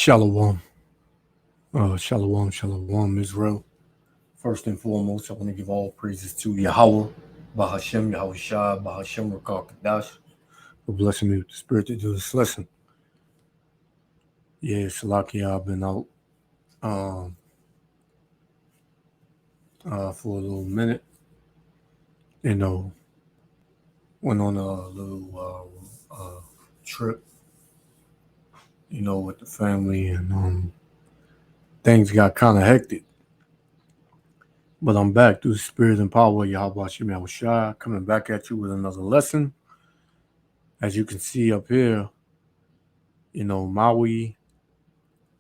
Shalom. Shalom, Israel. First and foremost, I want to give all praises to Yahweh, Bahashem, Yahweh Shah, Bahashem, Rakal Kadash, for blessing me with the spirit to do this lesson. Yeah, Salakia, I've been out for a little minute. Went on a little trip, with the family, and things got kind of hectic. But I'm back through the spirit and power of Yahweh Hashem Yahweh Shah, coming back at you with another lesson. As you can see up here, Maui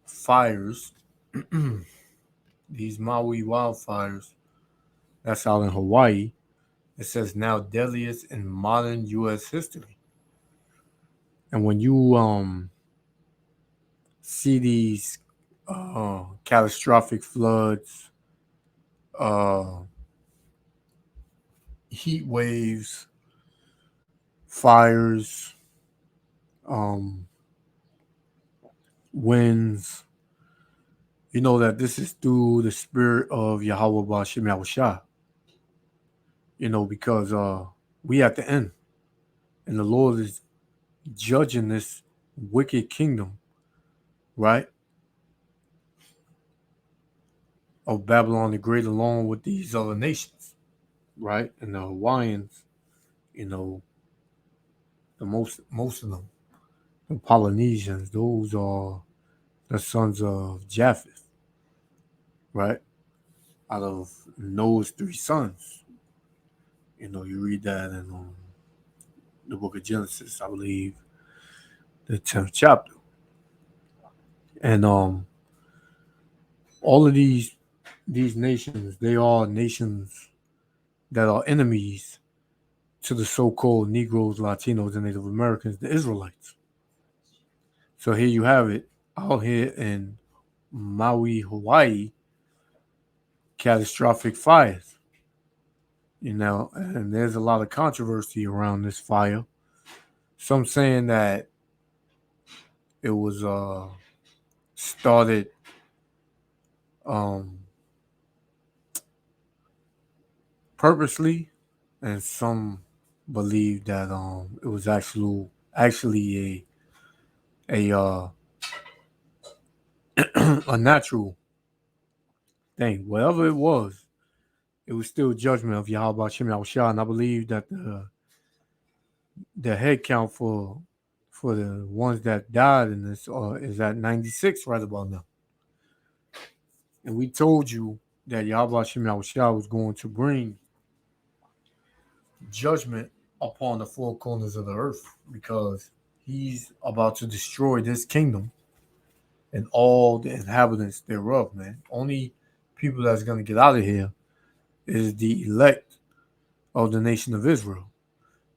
fires, these Maui wildfires, that's out in Hawaii. It says now deadliest in modern U.S. history. And when you see these catastrophic floods, heat waves, fires, winds, you know that this is through the spirit of Yahweh Ba'ashem Yahushua. Because we at the end, and the Lord is judging this wicked kingdom, right, of Babylon the Great, along with these other nations, right, and the Hawaiians, the most of them, the Polynesians, those are the sons of Japheth, right, out of Noah's 3 sons. You read that in the book of Genesis, I believe, the 10th chapter. And all of these nations, they are nations that are enemies to the so-called Negroes, Latinos, and Native Americans, the Israelites. So here you have it, out here in Maui, Hawaii, catastrophic fires. And there's a lot of controversy around this fire. Some saying that it was started purposely, and some believe that it was actually a a natural thing. Whatever it was still judgment of Yahweh Hashem Yahushua. And I believe that the head count for the ones that died in this is at 96 right about now. And we told you that Yahweh Hashem Yahushua was going to bring judgment upon the 4 corners of the earth, because he's about to destroy this kingdom and all the inhabitants thereof, man. Only people that's going to get out of here is the elect of the nation of Israel.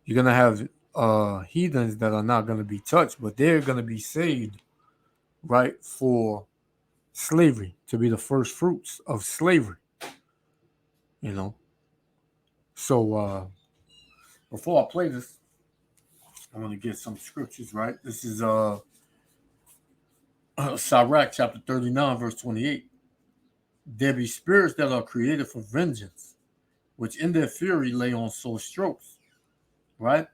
You're going to have heathens that are not going to be touched, but they're going to be saved, right, for slavery, to be the first fruits of slavery, So before I play this, I want to get some scriptures, right? This is Sirach chapter 39, verse 28. There be spirits that are created for vengeance, which in their fury lay on sore strokes, right?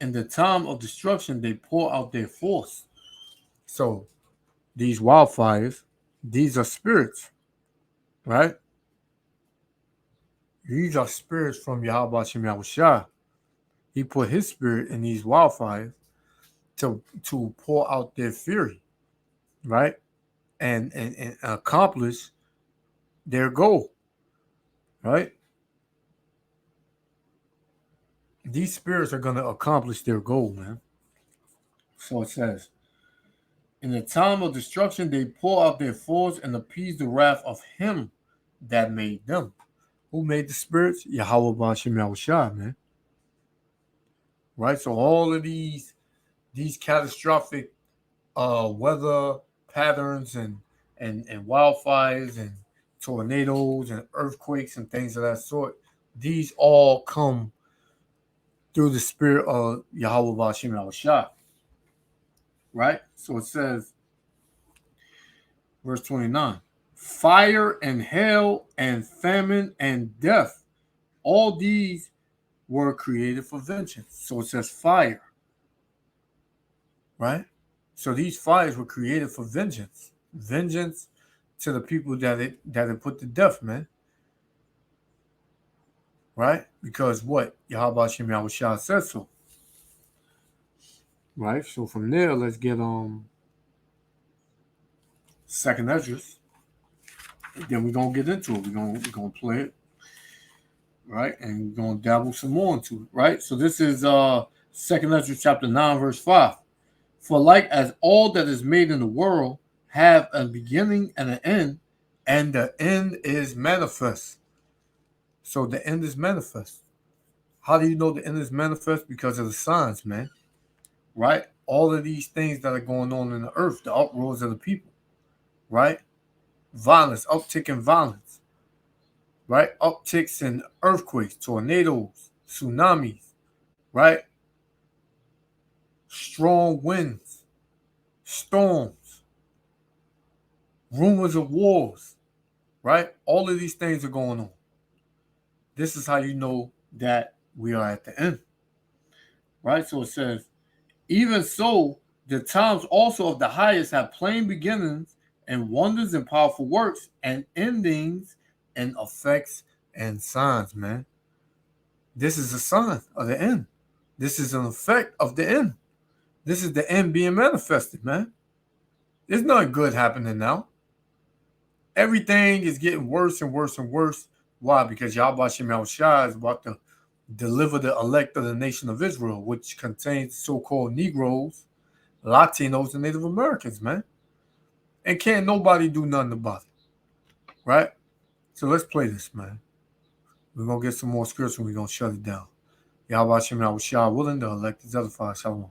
In the time of destruction, they pour out their force. So these wildfires, these are spirits, right? These are spirits from Yahweh Hashem Yahushua. He put his spirit in these wildfires to pour out their fury, right? And accomplish their goal, right? These spirits are going to accomplish their goal, man. So it says, in the time of destruction, they pour out their force and appease the wrath of him that made them. Who made the spirits? Yahweh Ba'ashem Yahushua, man. Right? So all of these catastrophic weather patterns and wildfires and tornadoes and earthquakes and things of that sort, these all come through the spirit of Yahweh Ba'ashem Yahushua. Right? So it says Verse 29. Fire and hail and famine and death, all these were created for vengeance. So it says fire, right? So these fires were created for vengeance. Vengeance to the people that it put to death, man. Right? Because what? Yahweh Shem Yahushua said so. Right? So from there, let's get Second Esdras. Then we're gonna get into it. We're gonna play it. Right? And we're gonna dabble some more into it, right? So this is Second Esdras chapter 9, verse 5. For like as all that is made in the world have a beginning and an end, and the end is manifest. So the end is manifest. How do you know the end is manifest? Because of the signs, man. Right? All of these things that are going on in the earth, the uproars of the people. Right? Violence, uptick in violence. Right? Upticks in earthquakes, tornadoes, tsunamis. Right? Strong winds, storms, rumors of wars. Right? All of these things are going on. This is how you know that we are at the end. Right? So it says, even so, the times also of the highest have plain beginnings and wonders and powerful works and endings and effects and signs, man. This is a sign of the end. This is an effect of the end. This is the end being manifested, man. There's nothing good happening now. Everything is getting worse and worse and worse. Why? Because Yahweh Shem Yahushua is about to deliver the elect of the nation of Israel, which contains so-called Negroes, Latinos, and Native Americans, man. And can't nobody do nothing about it. Right? So let's play this, man. We're going to get some more scripture and we're going to shut it down. Yahweh Shem Yahushua willing, the elect is edified. Shalom.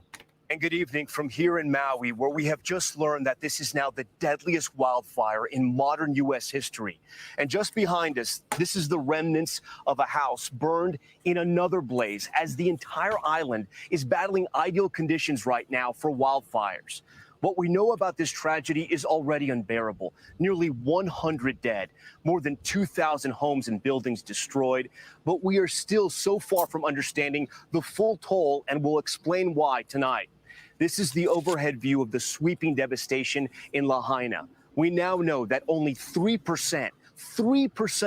And good evening from here in Maui, where we have just learned that this is now the deadliest wildfire in modern U.S. history. And just behind us, this is the remnants of a house burned in another blaze, as the entire island is battling ideal conditions right now for wildfires. What we know about this tragedy is already unbearable. Nearly 100 dead, more than 2,000 homes and buildings destroyed. But we are still so far from understanding the full toll, and we'll explain why tonight. This is the overhead view of the sweeping devastation in Lahaina. We now know that only 3%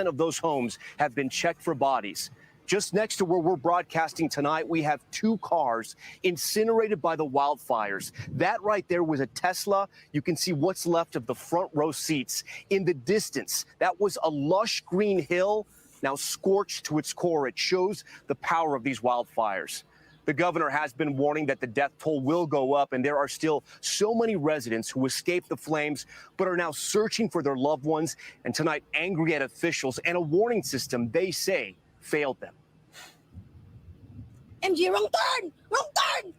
of those homes have been checked for bodies. Just next to where we're broadcasting tonight, we have 2 cars incinerated by the wildfires. That right there was a Tesla. You can see what's left of the front row seats. In the distance, that was a lush green hill, now scorched to its core. It shows the power of these wildfires. The governor has been warning that the death toll will go up, and there are still so many residents who escaped the flames but are now searching for their loved ones, and tonight angry at officials and a warning system they say failed them. MG, wrong turn! Wrong turn!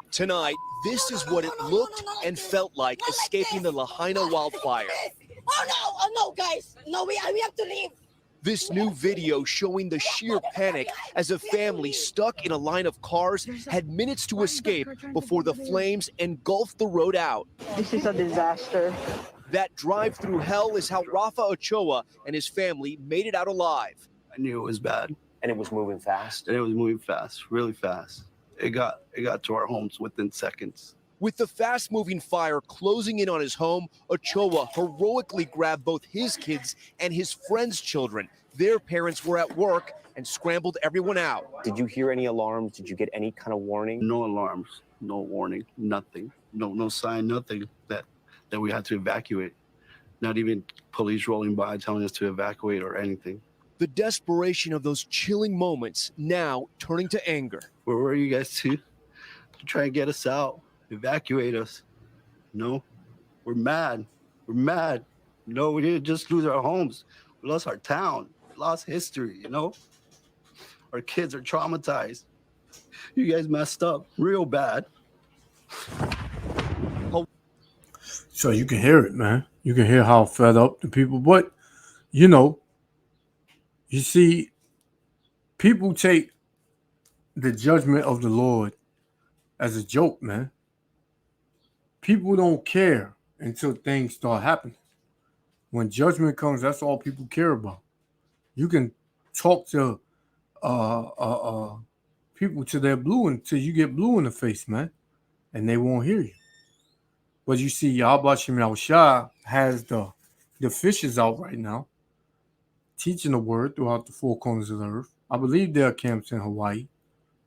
Tonight, this is what it looked and felt like escaping the Lahaina wildfire. Oh no, guys! No, we have to leave! This new video showing the sheer panic as a family stuck in a line of cars had minutes to escape before the flames engulfed the road out. This is a disaster. That drive through hell is how Rafa Ochoa and his family made it out alive. I knew it was bad. And it was moving fast. And it was moving fast, really fast. It got to our homes within seconds. With the fast-moving fire closing in on his home, Ochoa heroically grabbed both his kids and his friends' children. Their parents were at work and scrambled everyone out. Did you hear any alarms? Did you get any kind of warning? No alarms, no warning, nothing. No sign, nothing that we had to evacuate. Not even police rolling by telling us to evacuate or anything. The desperation of those chilling moments now turning to anger. Where were you guys to try and get us out? Evacuate us. No, we're mad. We're mad. No, we didn't just lose our homes. We lost our town. We lost history, you know? Our kids are traumatized. You guys messed up real bad. So you can hear it, man. You can hear how fed up the people. But, you know, you see, people take the judgment of the Lord as a joke, man. People don't care until things start happening. When judgment comes, that's all people care about. You can talk to people till they're blue until you get blue in the face, man, and they won't hear you. But you see, Yahweh Shem Yahushua has the fishes out right now, teaching the word throughout the four corners of the earth. I believe there are camps in Hawaii,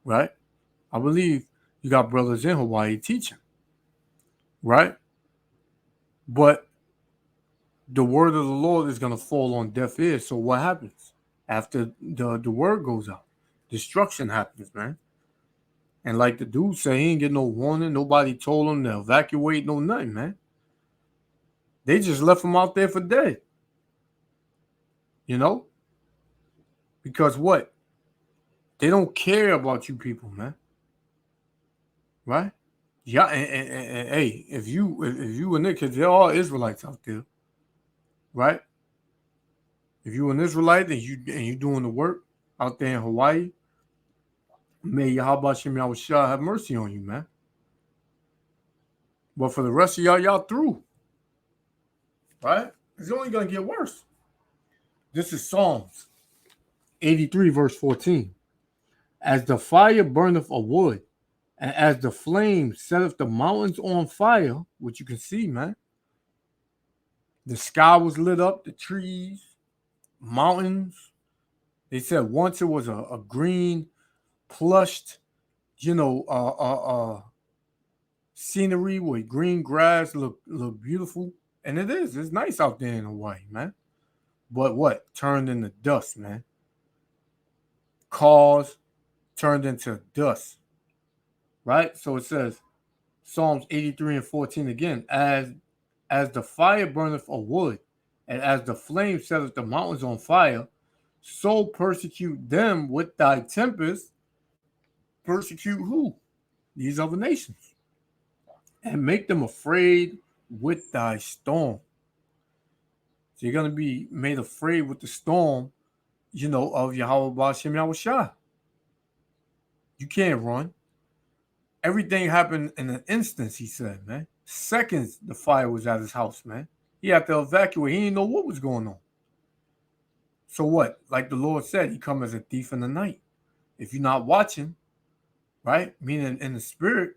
right? I believe you got brothers in Hawaii teaching, right? But the word of the Lord is going to fall on deaf ears. So what happens after the word goes out? Destruction happens, man. And like the dude said, he ain't get no warning. Nobody told him to evacuate, no nothing, man. They just left him out there for dead. You know? Because what? They don't care about you people, man. Right? Yeah, and hey, if you and it, because there are Israelites out there, right? If you an Israelite and you doing the work out there in Hawaii, may Yahweh Shem Yahushua have mercy on you, man. But for the rest of y'all through. Right? It's only going to get worse. This is Psalms 83, verse 14. As the fire burneth a wood, and as the flame setteth the mountains on fire, which you can see, man. The sky was lit up, the trees, mountains. They said once it was a green, plushed, scenery with green grass, look beautiful. And it is. It's nice out there in Hawaii, man. But what? Turned into dust, man. Cars turned into dust. Right? So it says, Psalms 83 and 14 again, as the fire burneth a wood, and as the flame setteth the mountains on fire, so persecute them with thy tempest. Persecute who? These other nations. And make them afraid with thy storm. So you're going to be made afraid with the storm, of Yahweh Shem Yahushua. You can't run. Everything happened in an instant, he said, man. Seconds the fire was at his house, man. He had to evacuate. He didn't know what was going on. So what? Like the Lord said, he come as a thief in the night. If you're not watching, right? Meaning in the spirit,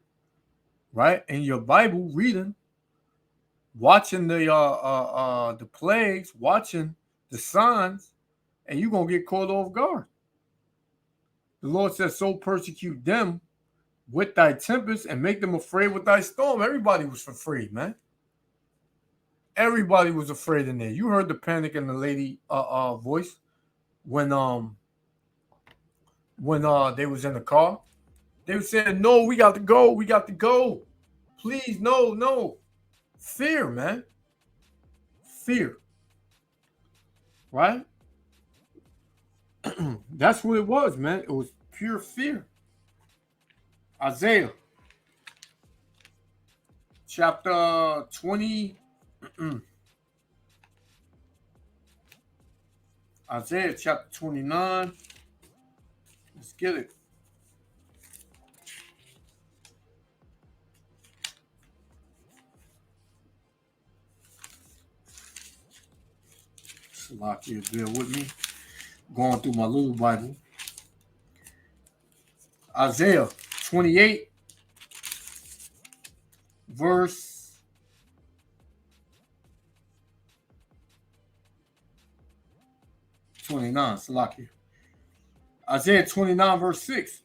right? In your Bible, reading, watching the plagues, watching the signs, and you're going to get caught off guard. The Lord says, so persecute them with thy tempest and make them afraid with thy storm. Everybody was afraid, man. Everybody was afraid in there. You heard the panic in the lady voice when they was in the car. They were saying, no, we got to go. We got to go. Please, no. Fear, man. Fear. Right? That's what it was, man. It was pure fear. Isaiah chapter 20. Isaiah chapter 29. Let's get it. Salakia, bear with me. Going through my little Bible. Isaiah 28, verse 29. Salakia. Isaiah 29, verse 6.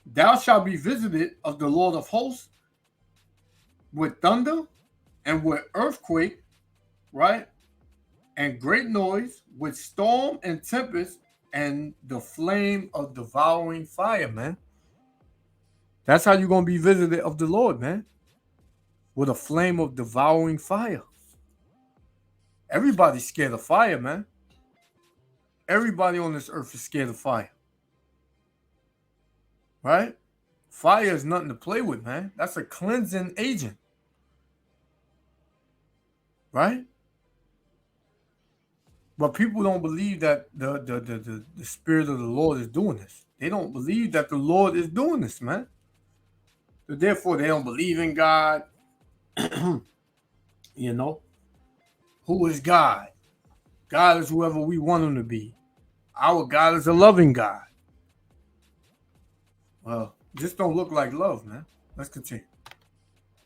Thou shalt be visited of the Lord of hosts with thunder and with earthquake, right? And great noise, with storm and tempest, and the flame of devouring fire, man. That's how you're going to be visited of the Lord, man. With a flame of devouring fire. Everybody's scared of fire, man. Everybody on this earth is scared of fire. Right? Fire is nothing to play with, man. That's a cleansing agent. Right? But people don't believe that the Spirit of the Lord is doing this. They don't believe that the Lord is doing this, man. So therefore, they don't believe in God. You know? Who is God? God is whoever we want him to be. Our God is a loving God. Well, this don't look like love, man. Let's continue.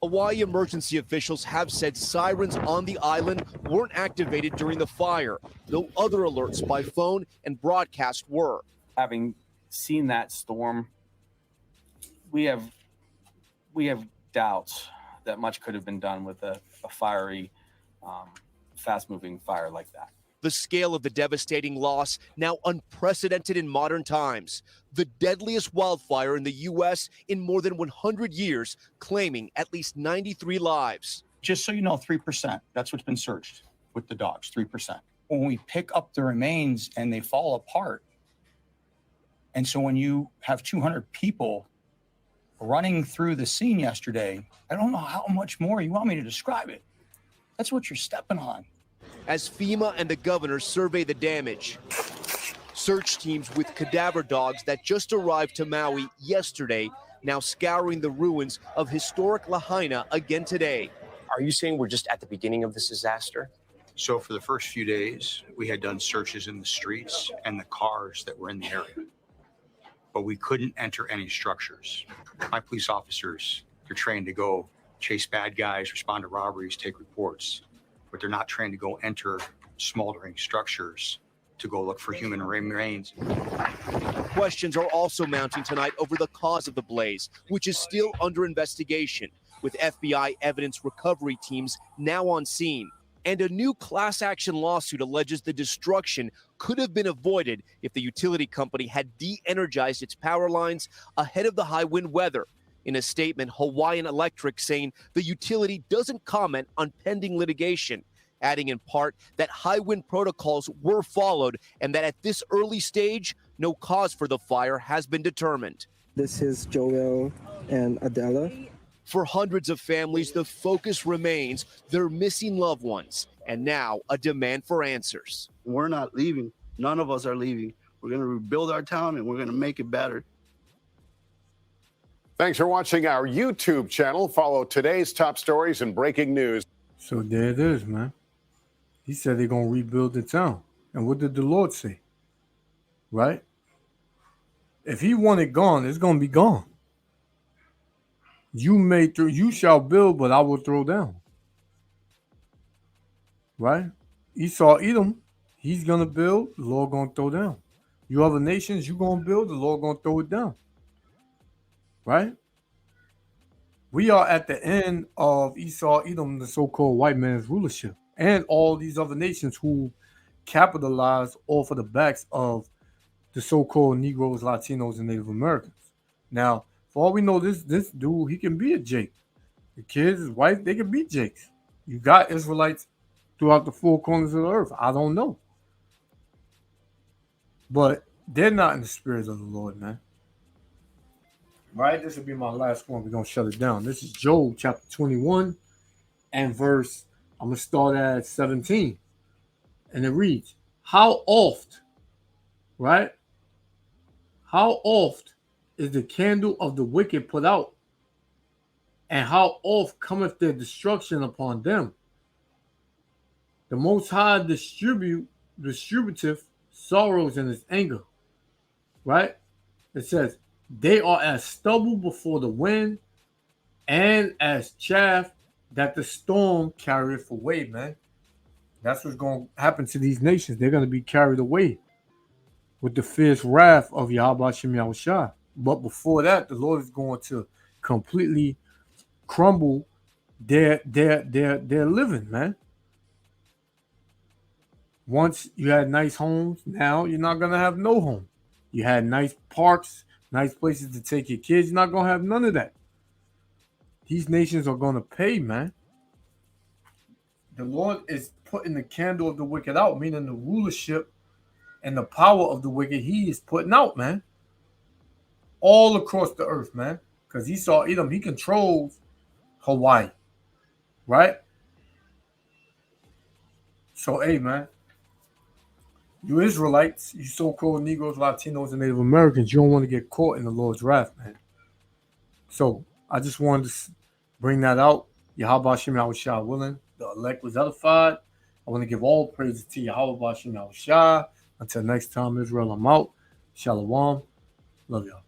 Hawaii emergency officials have said sirens on the island weren't activated during the fire, though other alerts by phone and broadcast were. Having seen that storm, we have doubts that much could have been done with a fiery, fast-moving fire like that. The scale of the devastating loss now unprecedented in modern times. The deadliest wildfire in the U.S. in more than 100 years, claiming at least 93 lives. Just so you know, 3%. That's what's been searched with the dogs, 3%. When we pick up the remains and they fall apart, and so when you have 200 people running through the scene yesterday, I don't know how much more you want me to describe it. That's what you're stepping on. As FEMA and the governor survey the damage, search teams with cadaver dogs that just arrived to Maui yesterday now scouring the ruins of historic Lahaina again today. Are you saying we're just at the beginning of this disaster? So for the first few days, we had done searches in the streets and the cars that were in the area, but we couldn't enter any structures. My police officers, they're trained to go chase bad guys, respond to robberies, take reports, but they're not trained to go enter smoldering structures to go look for human remains. Questions are also mounting tonight over the cause of the blaze, which is still under investigation, with FBI evidence recovery teams now on scene. And a new class action lawsuit alleges the destruction could have been avoided if the utility company had de-energized its power lines ahead of the high wind weather. In a statement, Hawaiian Electric saying the utility doesn't comment on pending litigation, adding in part that high wind protocols were followed and that at this early stage, no cause for the fire has been determined. This is Joel and Adela. For hundreds of families, the focus remains their missing loved ones, and now a demand for answers. We're not leaving. None of us are leaving. We're going to rebuild our town and we're going to make it better. Thanks for watching our YouTube channel. Follow today's top stories and breaking news. So there it is, man. He said they're going to rebuild the town. And what did the Lord say? Right? If he want it gone, it's going to be gone. You shall build, but I will throw down. Right? Esau, Edom, he's going to build, the Lord going to throw down. You other nations, you going to build, the Lord going to throw it down. Right? We are at the end of Esau, Edom, the so-called white man's rulership, and all these other nations who capitalize off of the backs of the so-called Negroes, Latinos, and Native Americans. Now, for all we know, this dude, he can be a Jake. The kids, his wife, they can be Jakes. You got Israelites throughout the four corners of the earth. I don't know. But they're not in the spirit of the Lord, man. Right? This will be my last one. We're going to shut it down. This is Job chapter 21 and verse, I'm going to start at 17. And it reads, how oft, right? How oft is the candle of the wicked put out? And how oft cometh their destruction upon them? The Most High distributeth sorrows in his anger. Right? It says, they are as stubble before the wind and as chaff that the storm carrieth away, man. That's what's going to happen to these nations. They're going to be carried away with the fierce wrath of Yahweh Hashem Yahushua. But before that, the Lord is going to completely crumble their living, man. Once you had nice homes, now you're not going to have no home. You had nice parks, nice places to take your kids. You're not going to have none of that. These nations are going to pay, man. The Lord is putting the candle of the wicked out, meaning the rulership and the power of the wicked he is putting out, man. All across the earth, man. Because Esau, Edom, he controls Hawaii. Right? So, hey, man. You Israelites, you so-called Negroes, Latinos, and Native Americans, you don't want to get caught in the Lord's wrath, man. So, I just wanted to bring that out. Yahweh Hashem Yahushua willing. The elect was edified. I want to give all praises to Yahweh Bashem Yahushua. Until next time, Israel, I'm out. Shalom. Love y'all.